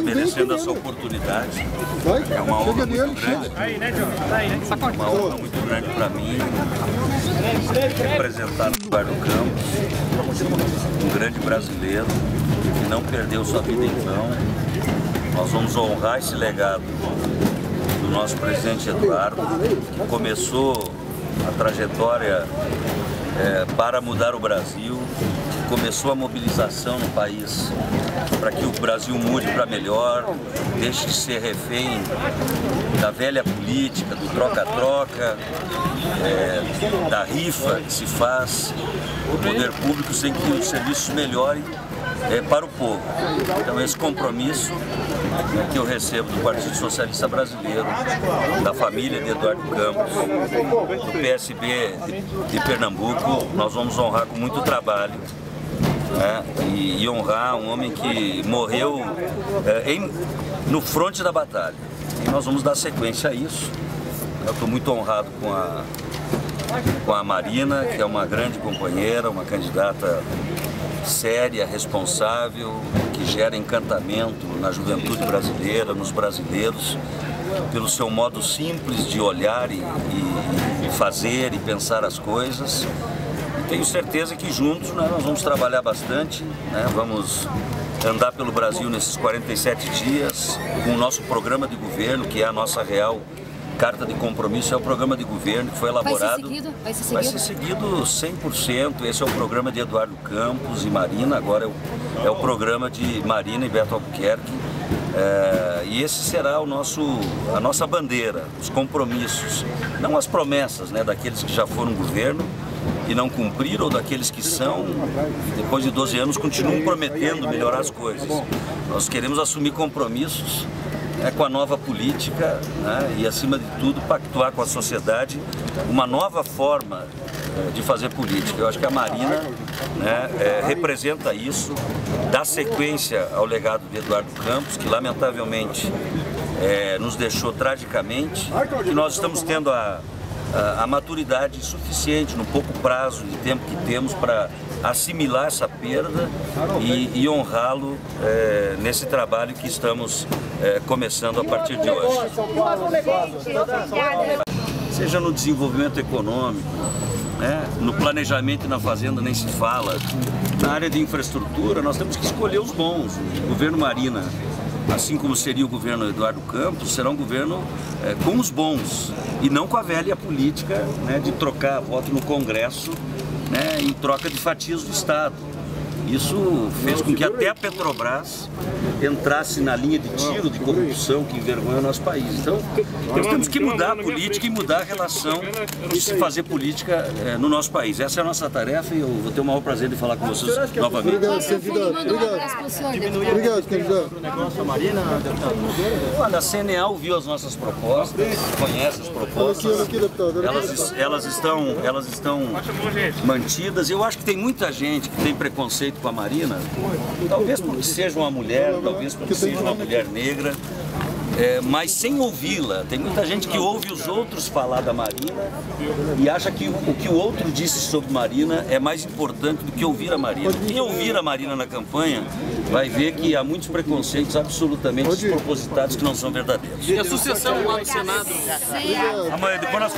merecendo essa oportunidade. É uma honra muito grande. Uma honra muito grande para mim representar o Eduardo Campos, um grande brasileiro que não perdeu sua vida em vão. Nós vamos honrar esse legado do nosso presidente Eduardo, que começou a trajetória para mudar o Brasil, começou a mobilização no país para que o Brasil mude para melhor, deixe de ser refém da velha política, do troca-troca, da rifa que se faz do poder público sem que os serviços melhorem para o povo. Então esse compromisso que eu recebo do Partido Socialista Brasileiro, da família de Eduardo Campos, do PSB de Pernambuco, nós vamos honrar com muito trabalho, e honrar um homem que morreu no fronte da batalha. E nós vamos dar sequência a isso. Eu estou muito honrado com a Marina, que é uma grande companheira, uma candidata séria, responsável, que gera encantamento na juventude brasileira, nos brasileiros, pelo seu modo simples de olhar e fazer e pensar as coisas. E tenho certeza que juntos nós vamos trabalhar bastante, vamos andar pelo Brasil nesses 47 dias com o nosso programa de governo, que é a nossa real carta de compromisso, é o programa de governo que foi elaborado. Vai ser seguido 100%. Esse é o programa de Eduardo Campos e Marina, agora é o programa de Marina e Beto Albuquerque. E esse será a nossa bandeira, os compromissos, não as promessas daqueles que já foram governo e não cumpriram, ou daqueles que são, depois de 12 anos, continuam prometendo melhorar as coisas. Nós queremos assumir compromissos com a nova política, e, acima de tudo, pactuar com a sociedade uma nova forma de fazer política. Eu acho que a Marina representa isso, dá sequência ao legado de Eduardo Campos, que lamentavelmente nos deixou tragicamente, e nós estamos tendo a maturidade suficiente, no pouco prazo de tempo que temos, para assimilar essa perda e honrá-lo nesse trabalho que estamos começando a partir de hoje. Seja no desenvolvimento econômico, no planejamento e na fazenda nem se fala, na área de infraestrutura nós temos que escolher os bons. O governo Marina, assim como seria o governo Eduardo Campos, será um governo com os bons e não com a velha política de trocar voto no Congresso em troca de fatias do Estado. Isso fez com que até a Petrobras entrasse na linha de tiro de corrupção que envergonha o nosso país. Então, nós temos que mudar a política e mudar a relação de se fazer política no nosso país. Essa é a nossa tarefa e eu vou ter o maior prazer de falar com vocês novamente. Obrigado, candidato. Obrigado, candidato. A CNA ouviu as nossas propostas, conhece as propostas, elas estão mantidas. Eu acho que tem muita gente que tem preconceito com a Marina, talvez porque seja uma mulher, talvez porque seja uma mulher negra, mas sem ouvi-la. Tem muita gente que ouve os outros falar da Marina e acha que o que o outro disse sobre Marina é mais importante do que ouvir a Marina. Quem ouvir a Marina na campanha vai ver que há muitos preconceitos absolutamente despropositados que não são verdadeiros. E a sucessão lá no Senado? Amanhã, depois nós